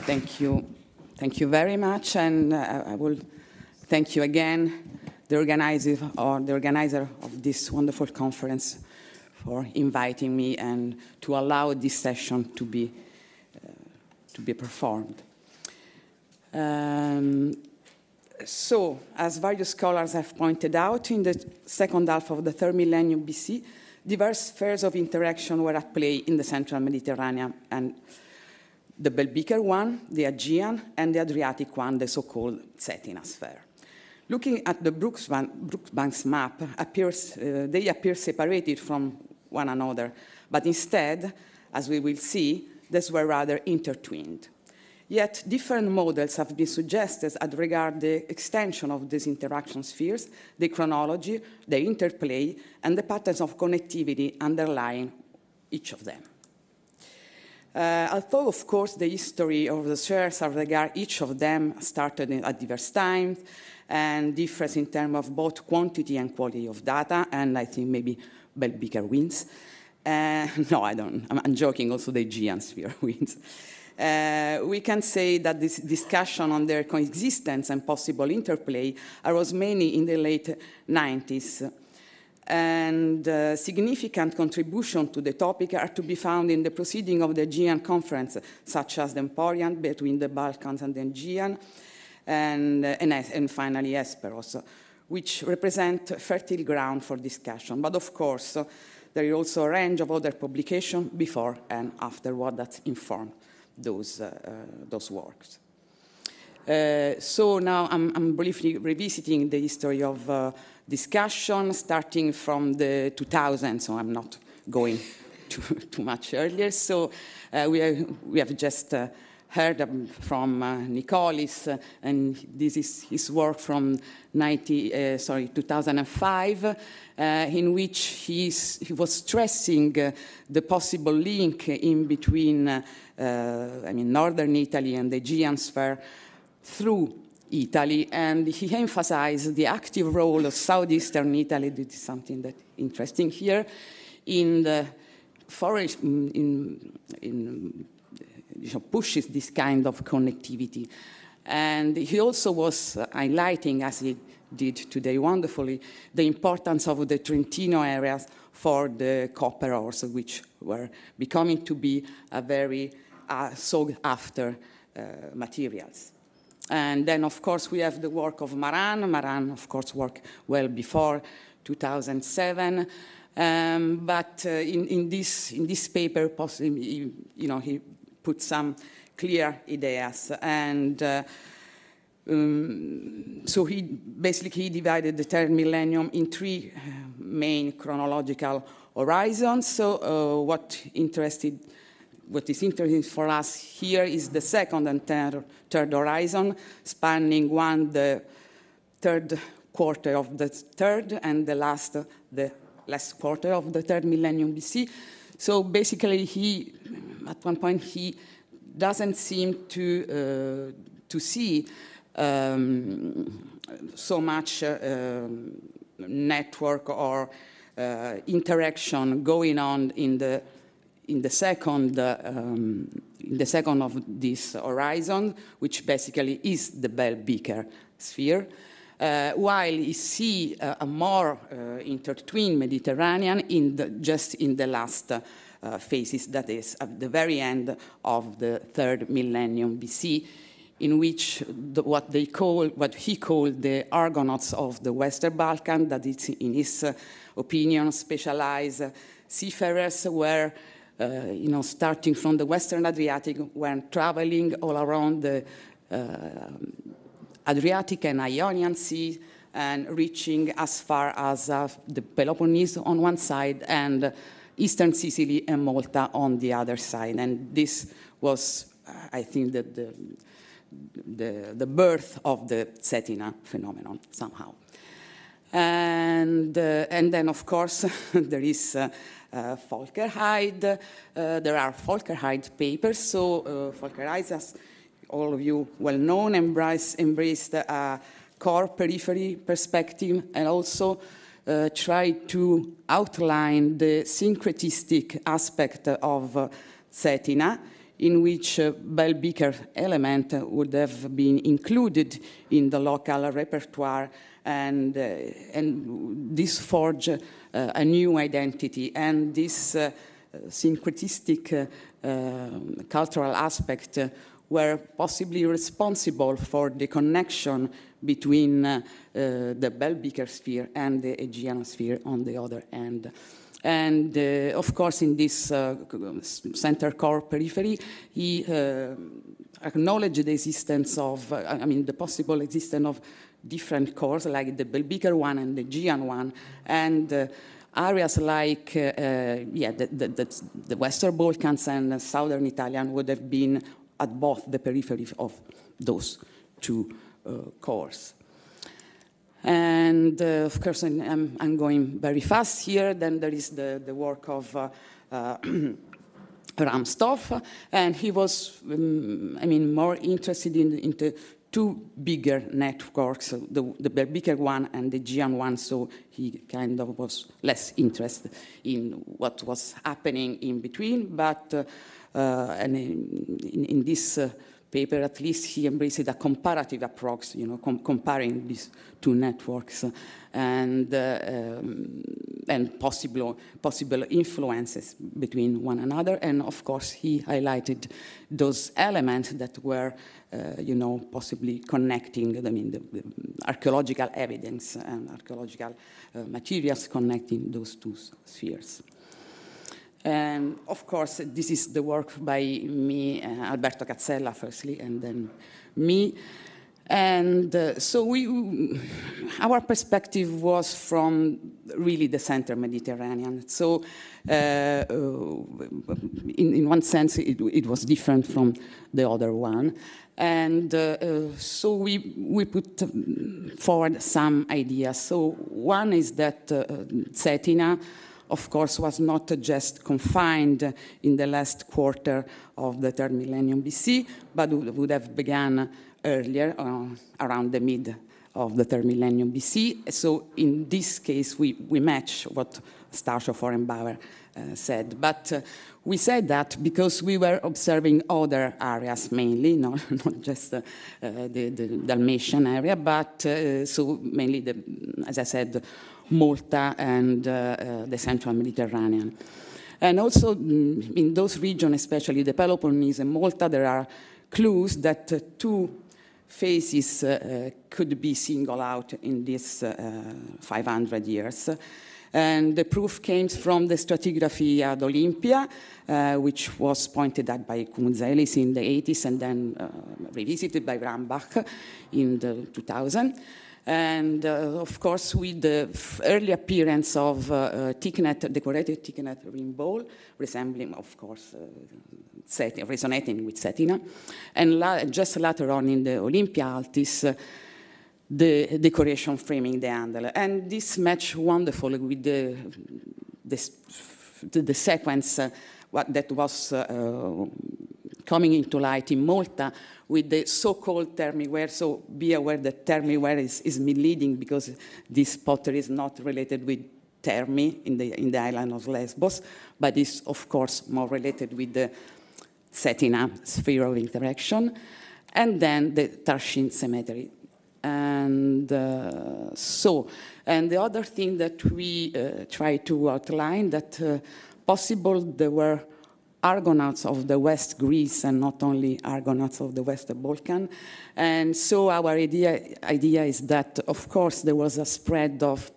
Thank you. Thank you very much, and I will thank you again, the organizer of this wonderful conference, for inviting me and to allow this session to be performed. So, as various scholars have pointed out, in the second half of the third millennium BC, diverse spheres of interaction were at play in the central Mediterranean, and the Belbicar one, the Aegean, and the Adriatic one, the so-called Cetina sphere. Looking at the Brooksbank's map, they appear separated from one another, but instead, as we will see, these were rather intertwined. Yet different models have been suggested as regard the extension of these interaction spheres, the chronology, the interplay, and the patterns of connectivity underlying each of them. Although, of course, the history of the spheres as regard each of them started at diverse times and differs in terms of both quantity and quality of data, and I think maybe Belbicar wins. No, I don't. I'm joking, also the Aegean sphere wins. We can say that this discussion on their coexistence and possible interplay arose mainly in the late 90s. And significant contributions to the topic are to be found in the proceeding of the Aegean Conference, such as the Emporium between the Balkans and the Aegean, and finally Hesperos, which represent fertile ground for discussion. But of course, there is also a range of other publications before and afterward that inform those works. So now I'm briefly revisiting the history of discussion starting from the 2000s, so I'm not going too much earlier. So we have just heard from Nicolis, and this is his work from 2005, in which he was stressing the possible link in between northern Italy and the Aegean sphere through Italy, and he emphasized the active role of southeastern Italy. This is something that's interesting here in the forest, pushes this kind of connectivity. And he also was highlighting, as he did today wonderfully, the importance of the Trentino areas for the copper ores, which were becoming to be a very sought-after materials. And then, of course, we have the work of Maran. Maran, of course, worked well before 2007. But in this paper, possibly, he put some clear ideas. And so he divided the third millennium in three main chronological horizons. So what is interesting for us here is the second and third horizon, spanning the third quarter of the third and the last quarter of the third millennium BC. So basically, at one point, he doesn't seem to see so much network or interaction going on in the second of this horizon, which basically is the Belbicar sphere, while you see a more intertwined Mediterranean just in the last phases, that is, at the very end of the third millennium BC, in which what he called the Argonauts of the Western Balkan, that is, in his opinion, specialized seafarers were starting from the Western Adriatic, when traveling all around the Adriatic and Ionian Sea and reaching as far as the Peloponnese on one side and eastern Sicily and Malta on the other side. And this was, I think, the birth of the Cetina phenomenon somehow. And then, of course, there is Volker Heide. There are Volker Heide papers. So Volker Heide, as all of you well known, embraced a core periphery perspective and also tried to outline the syncretistic aspect of Cetina in which bell beaker element would have been included in the local repertoire, and this forged a new identity. And this syncretistic cultural aspect were possibly responsible for the connection between the bell beaker sphere and the Aegean sphere on the other end. And of course, in this center core periphery, he acknowledged the existence of, the possible existence of different cores, like the bell beaker one and the Aegean one, and areas like, the Western Balkans and Southern Italian would have been at both the periphery of those two cores. And of course, I'm going very fast here. Then there is the work of Ramstorff, and he was, more interested in the two bigger networks, the bell beaker one and the Aegean one, so he kind of was less interested in what was happening in between, but and in this paper, at least, he embraced a comparative approach, comparing these two networks and possible influences between one another. And of course, he highlighted those elements that were, possibly connecting, the archaeological evidence and archaeological materials connecting those two spheres. And of course, this is the work by me, Alberto Cazzella, firstly, and then me. And so our perspective was from really the center Mediterranean. So in one sense, it was different from the other one. And so we put forward some ideas. So one is that Cetina, of course, was not just confined in the last quarter of the third millennium BC, but would have begun earlier, around the mid of the third millennium BC. So in this case, we match what Starshoff-Orenbauer said. But we said that because we were observing other areas mainly, not just the Dalmatian area, but so mainly, as I said, Malta and the central Mediterranean. And also in those regions, especially the Peloponnese and Malta, there are clues that two phases could be singled out in these 500 years. And the proof came from the stratigraphy at Olympia, which was pointed at by Kumuzelis in the 80s and then revisited by Rambach in the 2000. And of course, with the early appearance of decorated thicknet rim ball, resembling, of course, resonating with Cetina, and just later on in the Olympia Altis, the decoration framing the Andel. And this matched wonderfully with the sequence that was coming into light in Malta with the so-called thermware. So be aware that thermware is misleading because this pottery is not related with Thermi in the island of Lesbos, but is, of course, more related with the Cetina sphere of interaction, and then the Tarshin cemetery. And and the other thing that we try to outline, that possible there were Argonauts of the West Greece and not only Argonauts of the Western Balkan. And so our idea is that, of course, there was a spread of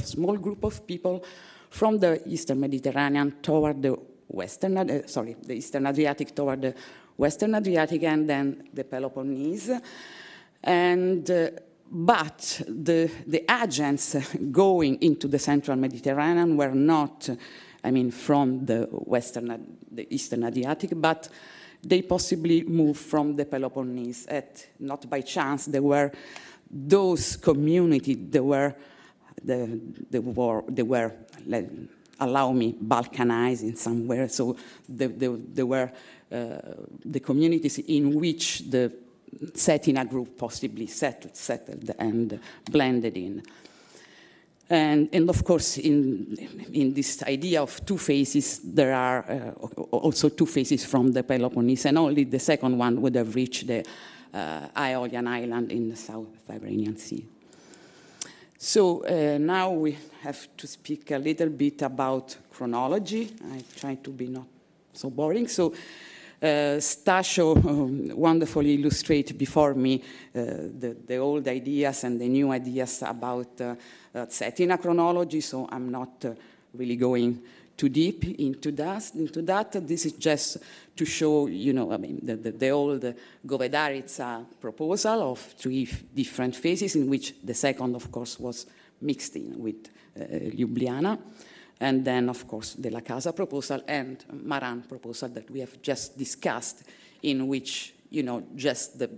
small group of people from the Eastern Mediterranean toward the the Eastern Adriatic toward the Western Adriatic, and then the Peloponnese. And but the agents going into the Central Mediterranean were not, from the Eastern Adriatic, but they possibly moved from the Peloponnese. Not by chance, there were those communities that were allow me, balkanized in somewhere. So there were the communities in which the Cetina group possibly settled and blended in. And of course, in this idea of two phases, there are also two phases from the Peloponnese, and only the second one would have reached the Aeolian island in the South Iranian Sea. So now we have to speak a little bit about chronology. I try to be not so boring. So Stasio wonderfully illustrated before me the old ideas and the new ideas about Cetina chronology, so I'm not really going too deep into that. This is just to show, you know, I mean, the old Govedaritsa proposal of three different phases, in which the second, of course, was mixed in with Ljubljana. And then, of course, the La Casa proposal and Maran proposal that we have just discussed, in which, you know, just the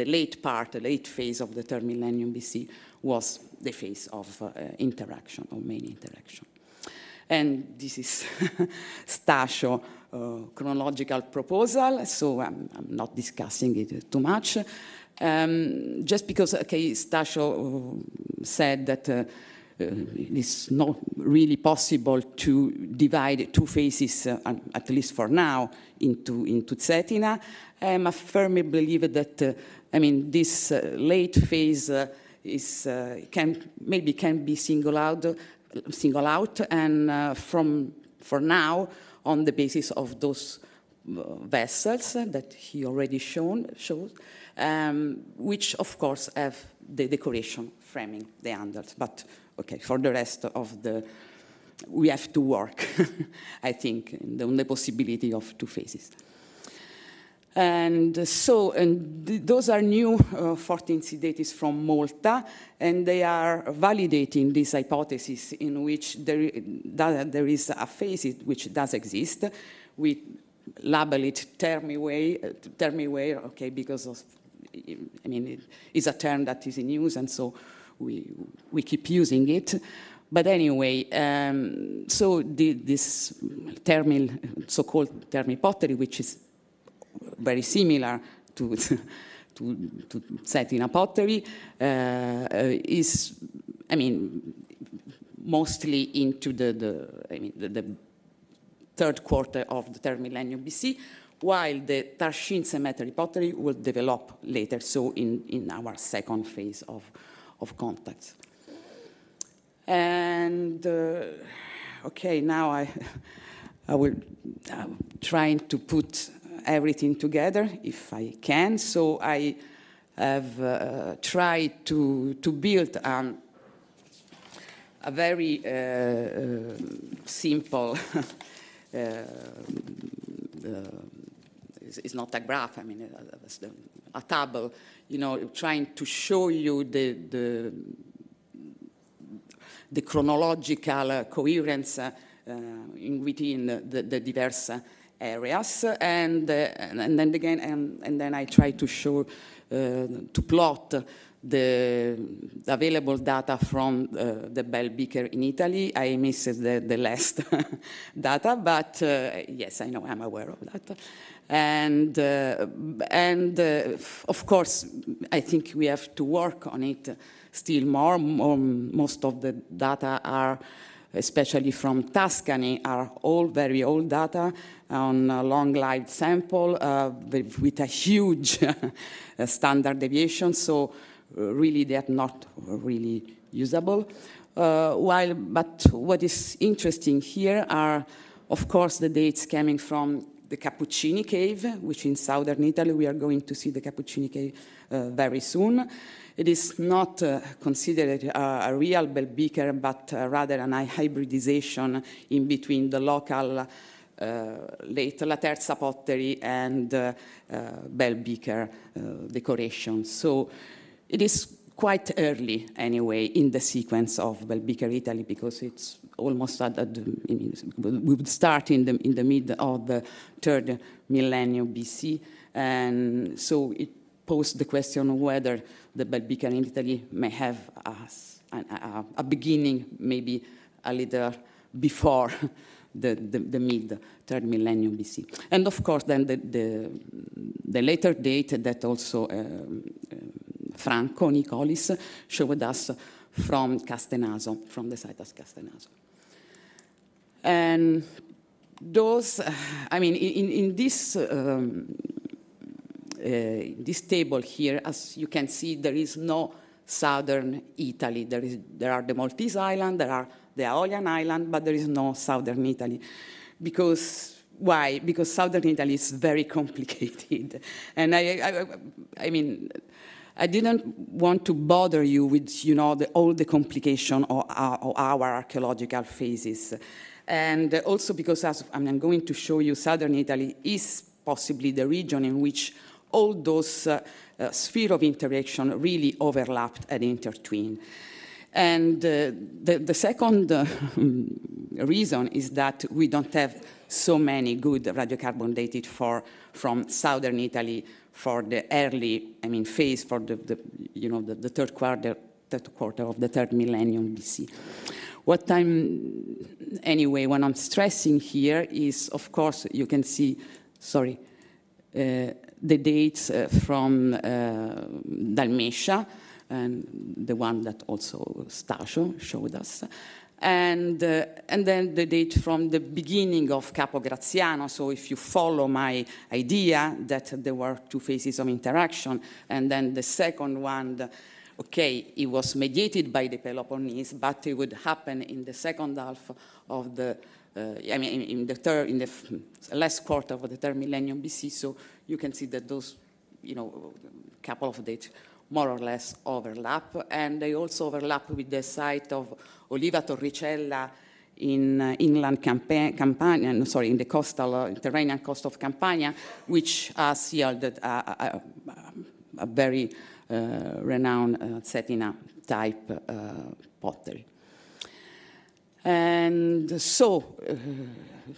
late part, the late phase of the third millennium BC was the phase of interaction, of main interaction. And this is Stasio chronological proposal, so I'm not discussing it too much. Just because, okay, Stasio said that it is not really possible to divide two phases, at least for now, into Cetina. I firmly believe that, I mean, this late phase can be singled out, and for now, on the basis of those vessels that he already showed, which of course have the decoration framing the handles. But okay, for the rest of we have to work, I think, on the possibility of two phases. And so, those are new 14C dates from Malta, and they are validating this hypothesis in which there is a phase which does exist. We label it termiware, okay, because of, I mean, it is a term that is in use, and so we keep using it. But anyway, so this so-called termi pottery, which is very similar to Cetina pottery, is, I mean, mostly into the third quarter of the third millennium BC, while the Tarshin cemetery pottery will develop later, so in our second phase of contacts. And okay, now I will trying to put everything together if I can. So I have tried to build a very simple. It's not a graph. I mean, a table. You know, trying to show you the chronological coherence within the diverse areas, and then I try to show to plot the available data from the Bell Beaker in Italy. I missed the last data, but yes, I know, I'm aware of that. And of course, I think we have to work on it still more. Most of the data are, especially from Tuscany, are all very old data on a long-lived sample with a huge standard deviation. So really, they are not really usable. But what is interesting here are, of course, the dates coming from the Cappuccini cave, which in southern Italy, we are going to see the Cappuccini cave very soon. It is not considered a real Bell Beaker, but rather a hybridization in between the local late La Terza pottery and Bell Beaker decoration. So it is quite early, anyway, in the sequence of Bell Beaker Italy, because it's almost we would start in the mid of the third millennium BC, and so it posed the question of whether the Bell Beaker in Italy may have a beginning, maybe a little before the mid third millennium BC. And of course, then the later date that also Franco Nicolis showed us from Castenaso, from the site of Castenaso. And those, I mean, in this table here, as you can see, there is no southern Italy. There are the Maltese Islands, there are the Aeolian Islands, but there is no southern Italy. Because, why? Because southern Italy is very complicated. And I mean, I didn't want to bother you with, you know, all the complication of our archaeological phases. And also because, as I'm going to show you, southern Italy is possibly the region in which all those spheres of interaction really overlapped and intertwined. And the second reason is that we don't have so many good radiocarbon dated from southern Italy for the early, I mean, phase for the third quarter of the third millennium BC. What anyway, what I'm stressing here is, of course, you can see, sorry, the dates from Dalmatia, and the one that also Stasio showed us, and then the date from the beginning of Capo Graziano. So if you follow my idea that there were two phases of interaction, and then the second one, okay, it was mediated by the Peloponnese, but it would happen in the second half of the, I mean, in the last quarter of the third millennium BC. So you can see that those, you know, couple of dates more or less overlap, and they also overlap with the site of Oliva Torricella in inland Campania, in the coastal, Tyrrhenian coast of Campania, which has yielded a very renowned Cetina type pottery. And so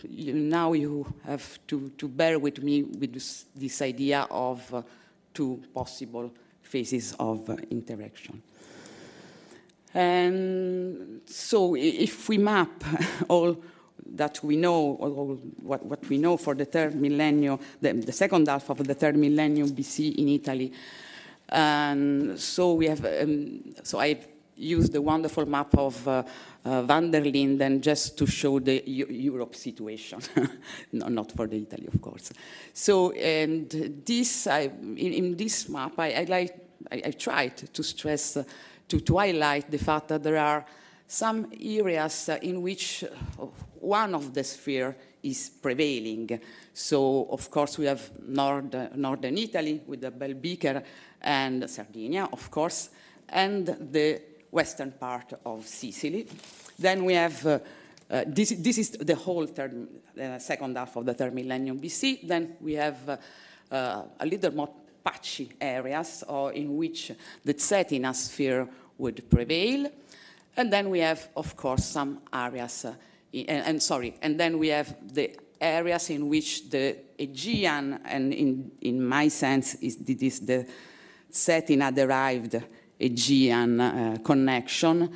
now you have to bear with me with this idea of two possible phases of interaction. And so if we map all that we know, all what we know for the third millennium, the second half of the third millennium BC in Italy, and so we have, so I've used the wonderful map of van der Linden just to show the Europe situation, no, not for the Italy, of course. So, and this, in this map, I tried to stress, to highlight the fact that there are some areas in which one of the sphere is prevailing. So, of course, we have northern Italy with the Belbiker and Sardinia, of course, and the western part of Sicily. Then we have, this is the whole second half of the third millennium BC. Then we have a little more patchy areas in which the Cetina sphere would prevail. And then we have, of course, some areas, and then we have the areas in which the Aegean, and in my sense, this is the Cetina-derived Aegean connection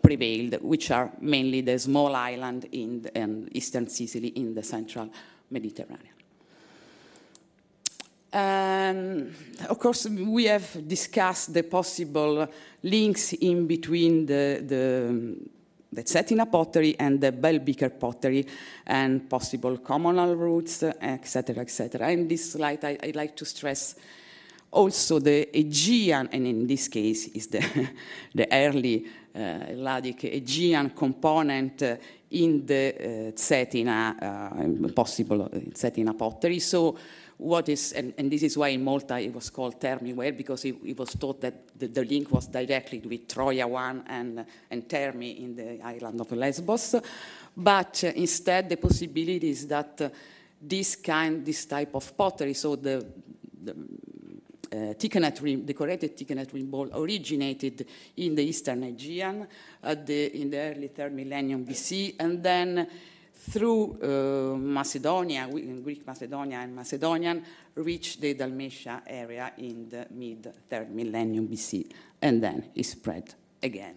prevailed, which are mainly the small island in eastern Sicily in the central Mediterranean. And of course, we have discussed the possible links in between the Cetina pottery and the Belbiker pottery, and possible communal roots, etc., etc. In this slide, I'd like to stress also the Aegean, and in this case is the early Helladic Aegean component in the Cetina, possible Cetina pottery. So what is, and this is why in Malta it was called Termi, because it was thought that the link was directly with Troia I and Termi in the island of Lesbos. But instead, the possibility is that this type of pottery, so the decorated thickenet ring bowl originated in the Eastern Aegean in the early third millennium BC, and then through Macedonia, Greek Macedonia and Macedonian, reached the Dalmatia area in the mid-third millennium BC, and then it spread again.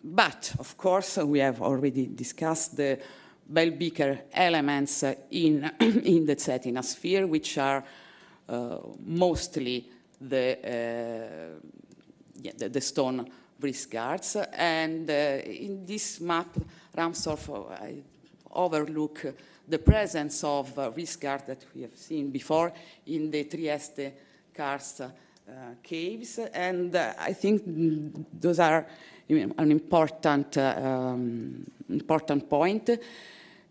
But, of course, we have already discussed the Belbiker elements in the Cetina sphere, which are mostly the stone wrist guards. And in this map, Ramsdorff overlook the presence of wrist guard that we have seen before in the Trieste karst caves. And I think those are an important, important point,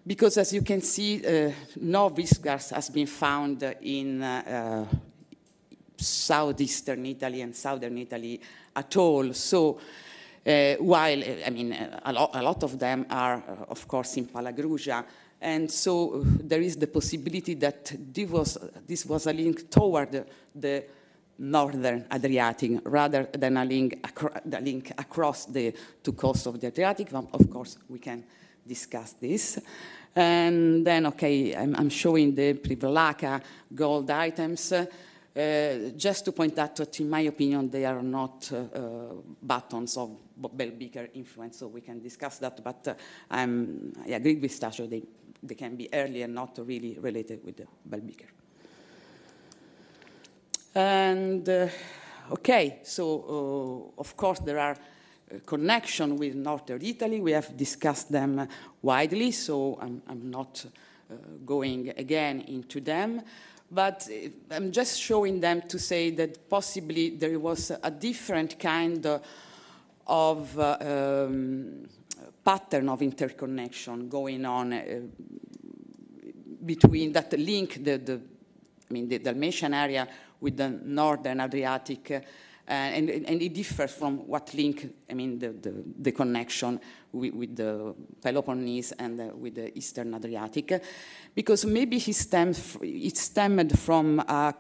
because as you can see, no wrist guards has been found in southeastern Italy and southern Italy at all. So while, I mean, a lot of them are, of course, in Palagruja. And so there is the possibility that this was a link toward the northern Adriatic rather than a link across the two coasts of the Adriatic. Of course, we can discuss this. And then, okay, I'm showing the Privlaca gold items. Just to point out that, in my opinion, they are not buttons of bell beaker influence, so we can discuss that. But I agree with Stasio, they can be early and not really related with the bell beaker. And okay, so of course there are connections with northern Italy. We have discussed them widely, so I'm not going again into them. But I'm just showing them to say that possibly there was a different kind of pattern of interconnection going on between that link the Dalmatian area with the northern Adriatic, and it differs from what link, the connection with the Peloponnese and with the Eastern Adriatic, because maybe it stemmed from a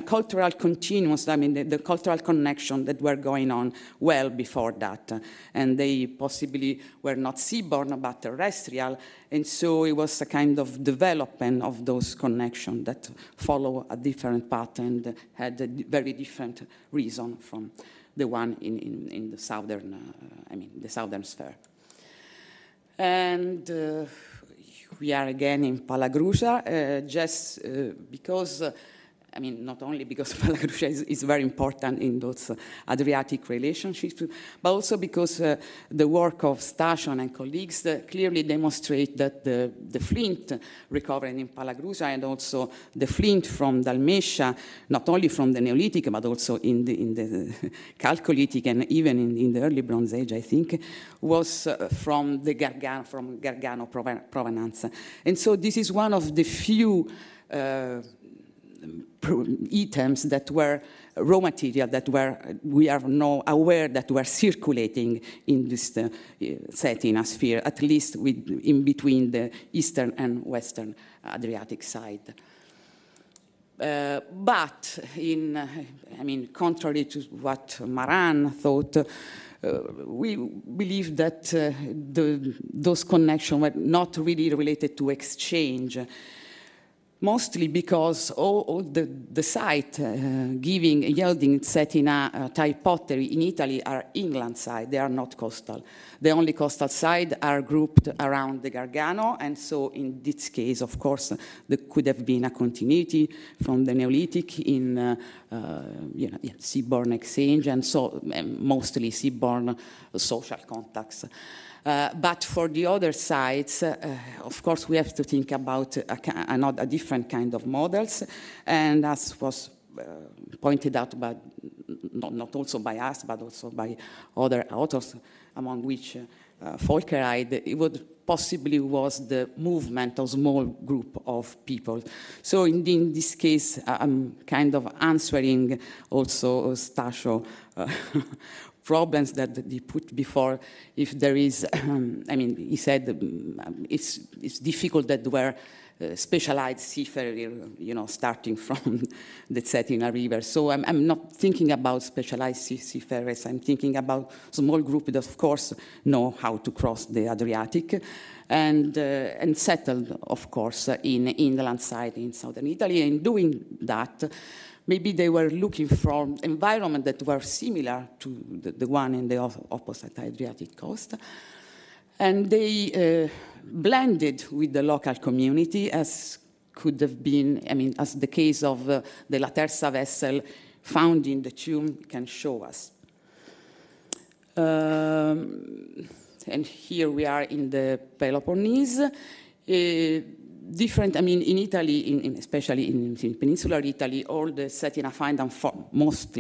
cultural continuum, the cultural connection that were going on well before that, and they possibly were not seaborne but terrestrial, and so it was a kind of development of those connections that follow a different path and had a very different reason from the one in the southern, the southern sphere. And we are again in Palagruja, just because, not only because Palagruja is very important in those Adriatic relationships, but also because the work of Stasio and colleagues clearly demonstrate that the flint recovered in Palagruja and also the flint from Dalmatia, not only from the Neolithic, but also in the Chalcolithic and even in the early Bronze Age, I think, was from Gargano provenance. And so this is one of the few items that were raw material that we are now aware that were circulating in this Cetina sphere, at least in between the eastern and western Adriatic side. But contrary to what Maran thought, we believe that those connections were not really related to exchange, mostly because all the site yielding Cetina type pottery in Italy are inland side, they are not coastal. The only coastal side are grouped around the Gargano, and so in this case, of course, there could have been a continuity from the Neolithic in seaborne exchange, and so mostly seaborne social contacts. But for the other sides, of course, we have to think about a different kind of models. And as was pointed out by, not also by us, but also by other authors, among which Folkeride, it would possibly was the movement of small group of people. So in this case, I'm kind of answering also Stasio problems that he put before. If there is, he said it's difficult that there were specialized seafarers, starting from the Cetina River. So I'm not thinking about specialized seafarers. I'm thinking about small groups that, of course, know how to cross the Adriatic and settled, of course, in inland side in southern Italy. And doing that, maybe they were looking for environment that were similar to the one in the opposite Adriatic coast. And they blended with the local community, as could have been, as the case of the La Terza vessel found in the tomb can show us. And here we are in the Peloponnese. Different, I mean, in Italy, especially in peninsular Italy, all the Cetina finds, most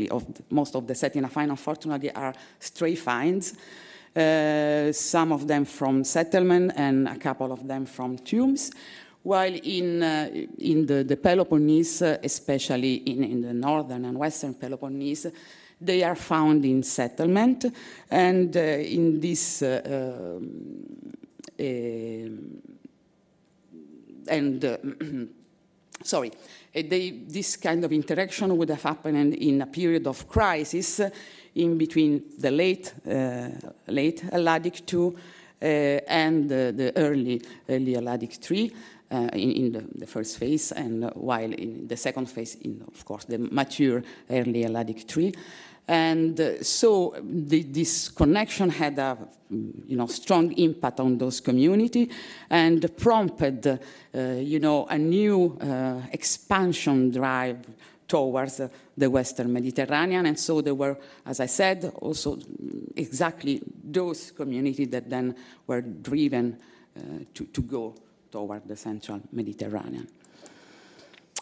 of the Cetina finds, unfortunately, are stray finds. Some of them from settlement and a couple of them from tombs. While in the Peloponnese, especially in the northern and western Peloponnese, they are found in settlement, and in this this kind of interaction would have happened in a period of crisis in between the late Helladic II and the early Helladic III. In the first phase, and while in the second phase, of course, the mature early Helladic III. And so this connection had a strong impact on those communities and prompted a new expansion drive towards the Western Mediterranean. And so there were, as I said, also exactly those communities that then were driven to go toward the Central Mediterranean.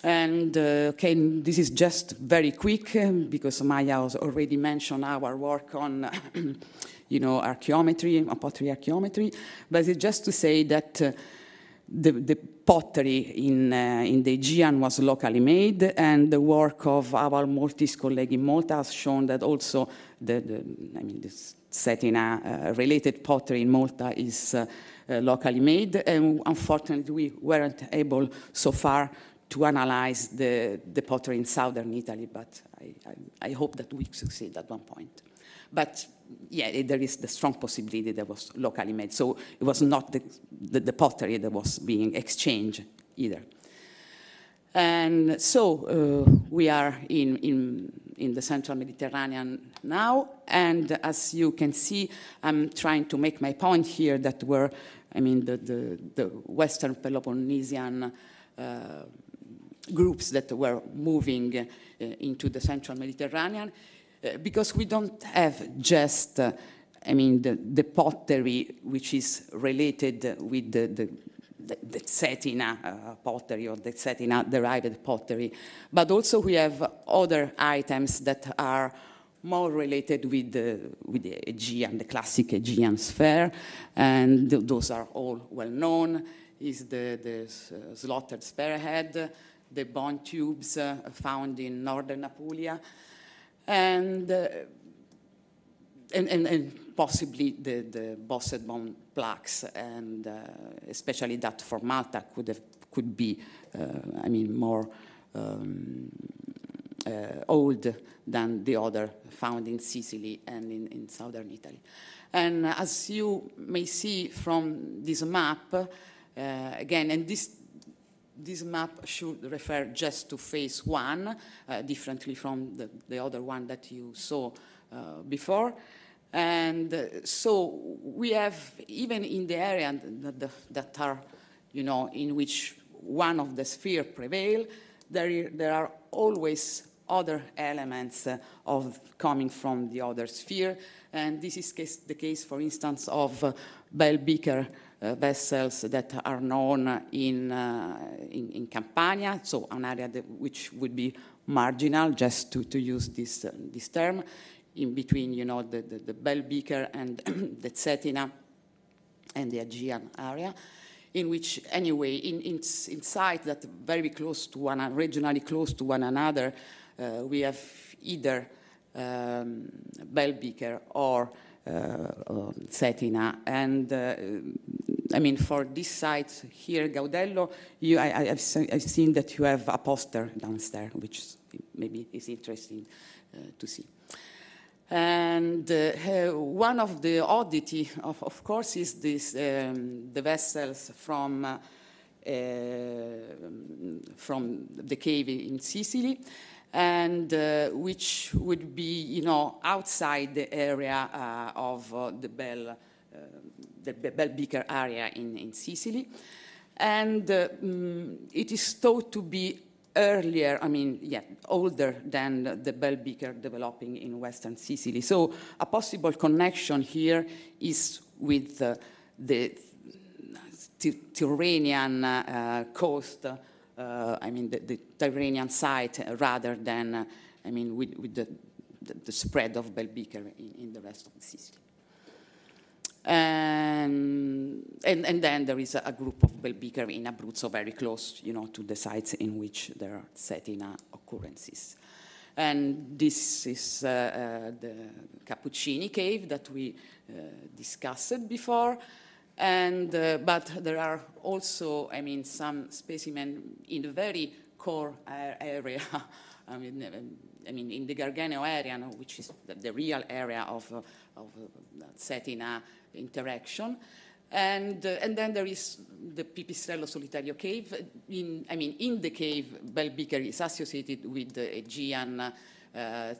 And okay, this is just very quick because Maya has already mentioned our work on, archaeometry, pottery archaeometry. But it's just to say that the pottery in the Aegean was locally made, and the work of our Maltese colleague in Malta has shown that also the Cetina related pottery in Malta is locally made, and unfortunately we weren't able so far to analyze the pottery in southern Italy, but I hope that we succeed at one point. But yeah, there is the strong possibility that was locally made, so it was not the pottery that was being exchanged either. And so we are in the Central Mediterranean now, and as you can see, I'm trying to make my point here that the Western Peloponnesian groups that were moving into the Central Mediterranean, because we don't have just, the pottery which is related with the Cetina pottery or the Cetina-derived pottery, but also we have other items that are more related with the Aegean, the classic Aegean sphere, and those are all well known. Is the slaughtered spearhead, the bone tubes found in northern Apulia, and possibly the bossed bone plaques, and especially that for Malta could be more old than the other found in Sicily and in southern Italy. And as you may see from this map, again, and this map should refer just to phase one, differently from the other one that you saw before. And so we have, even in the area that are, in which one of the sphere prevail, there are always other elements of coming from the other sphere. And this is the case, for instance, of bell beaker vessels that are known in Campania, so an area which would be marginal, just to use this term, in between, the bell beaker and the Cetina and the Aegean area, in which, anyway, in sites that are very close to regionally close to one another, we have either bell beaker or Cetina. And for this site here, Gaudello, I've seen that you have a poster downstairs, which maybe is interesting to see. And one of the oddity, of course, is this the vessels from the cave in Sicily, and which would be, outside the area of the bell beaker area in Sicily. And it is thought to be earlier, I mean, yeah, older than the bell beaker developing in Western Sicily. So a possible connection here is with the Tyrrhenian coast, I mean, the Tyrrhenian site, rather than, I mean, with the spread of bell beaker in the rest of Sicily. And then there is a group of bell beaker in Abruzzo, very close, you know, to the sites in which there are Cetina occurrences. And this is the Cappuccini cave that we discussed before. And but there are also, I mean, some specimens in the very core area. I mean, in the Garganeo area, which is the real area of Cetina interaction, and then there is the Pipistrello Solitario cave. In the cave, bell beaker is associated with the Aegean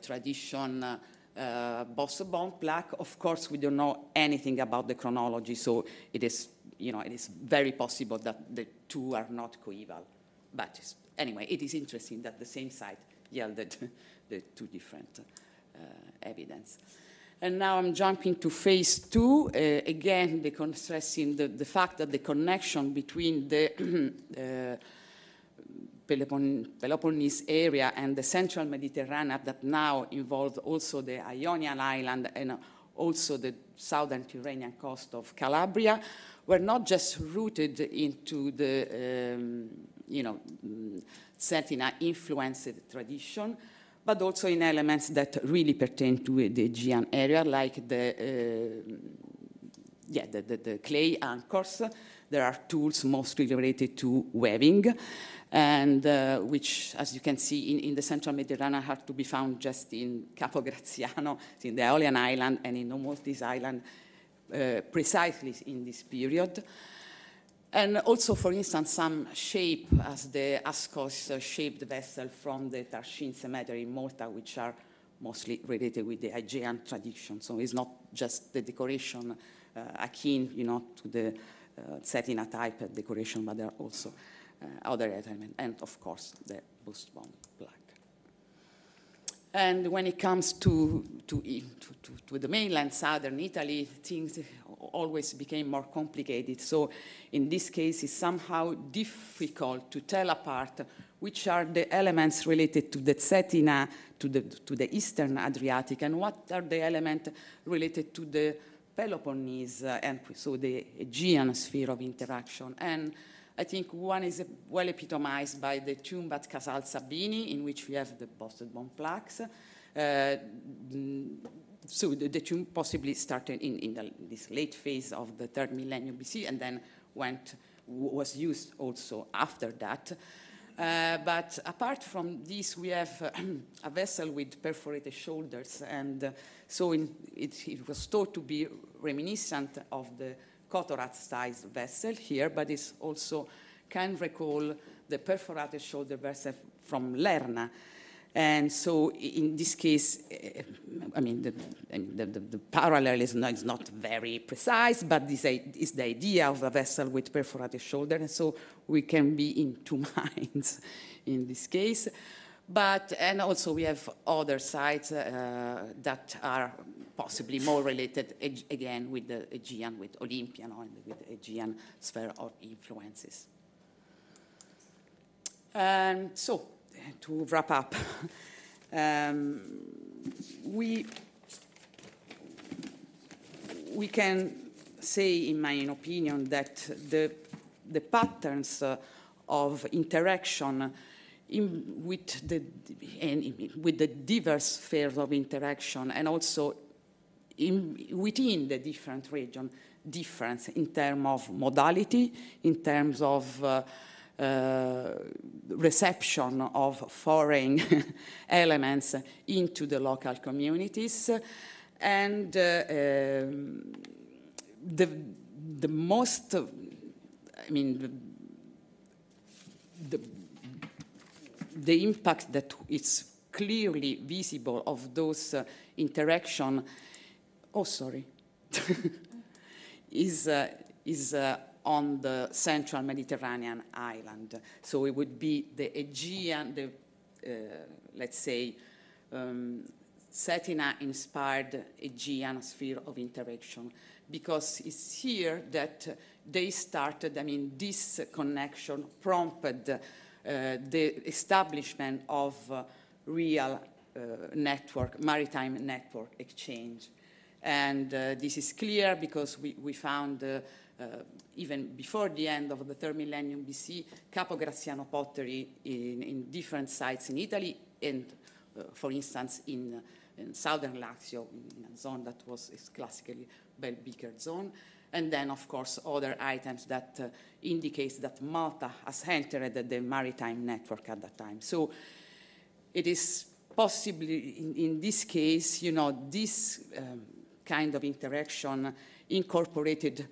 tradition. Boss-Bond plaque. Of course, we don't know anything about the chronology, so it is, you know, it is very possible that the two are not coeval. But anyway, it is interesting that the same site yielded the two different evidence. And now I'm jumping to phase 2, again, stressing the fact that the connection between the Peloponnese area and the central Mediterranean that now involves also the Ionian island and also the southern Tyrrhenian coast of Calabria were not just rooted into the, Cetina influenced tradition, but also in elements that really pertain to the Aegean area, like the clay anchors. There are tools mostly related to weaving, and which, as you can see, in the central Mediterranean have to be found just in Capo Graziano, in the Aeolian island, and in almost this island, precisely in this period. And also, for instance, some shape, as the Ascos-shaped vessel from the Tarchine cemetery in Malta, which are mostly related with the Aegean tradition. So it's not just the decoration akin, to the Cetina type decoration, but there are also other elements, and of course the Boss-Bond plaque. And when it comes to the mainland, southern Italy, things always became more complicated. So in this case, it's somehow difficult to tell apart which are the elements related to the Cetina, to the Eastern Adriatic, and what are the elements related to the Peloponnese, and so the Aegean sphere of interaction. And I think one is well epitomized by the tomb at Casal Sabini, in which we have the Boss-Bond plaques. So the tomb possibly started in this late phase of the 3rd millennium BC, and then was used also after that. But apart from this, we have a vessel with perforated shoulders, and so it was thought to be reminiscent of the Kotorat-sized vessel here, but it also can recall the perforated shoulder vessel from Lerna. And so in this case, the parallel is not very precise, but this is the idea of a vessel with perforated shoulder, and so we can be in two minds in this case. And also we have other sites that are possibly more related, again, with the Aegean, with Olympia, and with the Aegean sphere of influences. And so, to wrap up, we can say, in my opinion, that the patterns of interaction with the diverse spheres of interaction, and also within the different regions, difference in terms of modality, in terms of reception of foreign elements into the local communities, and the most, the impact that is clearly visible of those interaction, is on the central Mediterranean island. So it would be the Aegean, let's say, Cetina-inspired Aegean sphere of interaction, because it's here that they started, I mean, this connection prompted the establishment of real maritime network exchange. And this is clear because we found, even before the end of the third millennium BC, Capo Graziano pottery in different sites in Italy, and for instance, in southern Lazio, in a zone that was classically Belbiker zone. And then, of course, other items that indicate that Malta has entered the maritime network at that time. So it is possibly, in this case, you know, this kind of interaction incorporated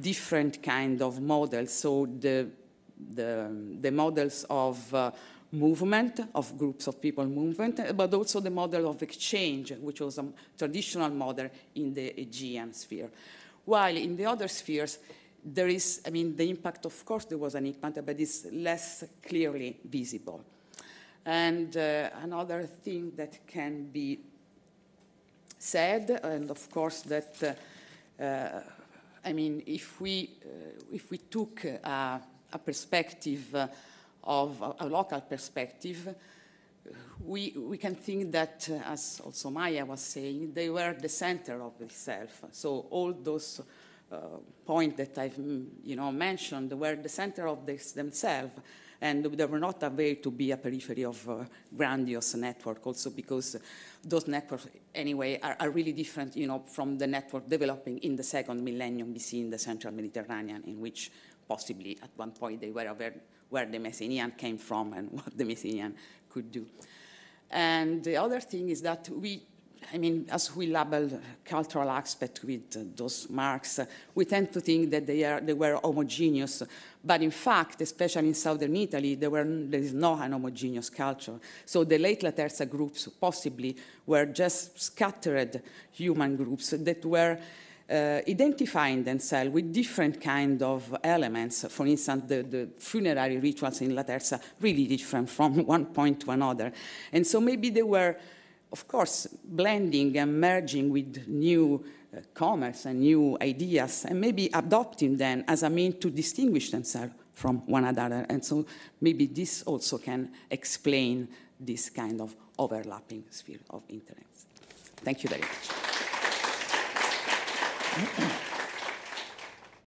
different kind of models. So the models of movement, of groups of people movement, but also the model of exchange, which was a traditional model in the Aegean sphere. While in the other spheres, there is, I mean, the impact, of course, there was an impact, but it's less clearly visible. And another thing that can be said, and of course that, I mean, if we took a perspective of a local perspective, we can think that, as also Maya was saying, they were the center of itself. So all those points that I've mentioned were the center of themselves, and they were not a way to be a periphery of a grandiose network, also because those networks, anyway, are really different, from the network developing in the second millennium BC in the central Mediterranean, in which possibly at one point they were aware where the Messenian came from and what the Messenian could do. And the other thing is that as we label cultural aspect with those marks, we tend to think that they were homogeneous. But in fact, especially in southern Italy, there is not an homogeneous culture. So the late Laterza groups possibly were just scattered human groups that were identifying themselves with different kind of elements. For instance, the funerary rituals in Laterza really different from one point to another. And so maybe they were, of course, blending and merging with new commerce and new ideas, and maybe adopting them as a means to distinguish themselves from one another. And so maybe this also can explain this kind of overlapping sphere of interest. Thank you very much.